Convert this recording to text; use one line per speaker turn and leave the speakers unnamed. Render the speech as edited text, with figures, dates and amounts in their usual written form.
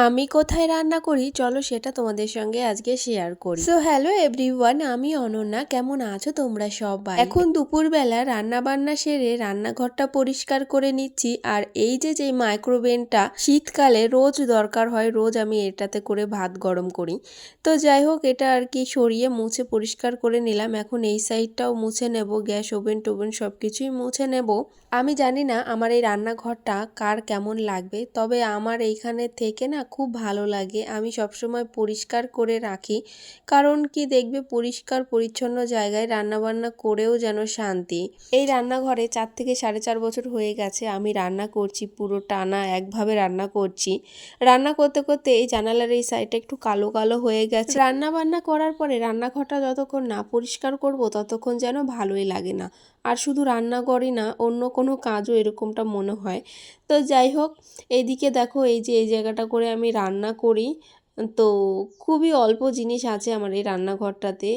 আমি কোথায় রান্না করি চলো সেটা তোমাদের সঙ্গে আজকে শেয়ার করি। সো হ্যালো এভরিওয়ান, আমি অনন্যা। কেমন আছো তোমরা সবাই? এখন দুপুরবেলা রান্না বান্না সেরে রান্নাঘরটা পরিষ্কার করে নিচ্ছি। আর এই যে মাইক্রোওভেনটা শীতকালে রোজ দরকার হয়, রোজ আমি এটাতে করে ভাত গরম করি। তো যাই হোক, এটা আর কি সরিয়ে মুছে পরিষ্কার করে নিলাম। এখন এই সাইডটাও মুছে নেব, গ্যাস ওভেন টোভেন সব কিছুই মুছে নেব। আমি জানি না আমার এই রান্নাঘরটা কার কেমন লাগবে, তবে আমার এইখানে থেকে না খুব ভালো লাগে। আমি সবসময় পরিষ্কার করে রাখি, কারণ কি দেখবে পরিষ্কার পরিচ্ছন্ন জায়গায় রান্নাবান্না করেও যেন শান্তি। এই রান্নাঘরে 4 থেকে 4.5 বছর হয়ে গেছে আমি রান্না করছি, পুরো টানা একভাবে রান্না করছি। রান্না করতে করতে এই জানালার এই সাইডটা একটু কালো কালো হয়ে গেছে। রান্না বান্না করার পরে রান্নাঘরটা যতক্ষণ না পরিষ্কার করব ততক্ষণ যেন ভালোই লাগে না। আর শুধু রান্নাঘরই না, অন্য কোনো কাজও এরকমটা মনে হয়। তো যাই হোক, এইদিকে দেখো এই যে এই জায়গাটা করে আমি রান্না করি। তো খুবই অল্প জিনিস আছে আমার এই রান্নাঘরটাতে।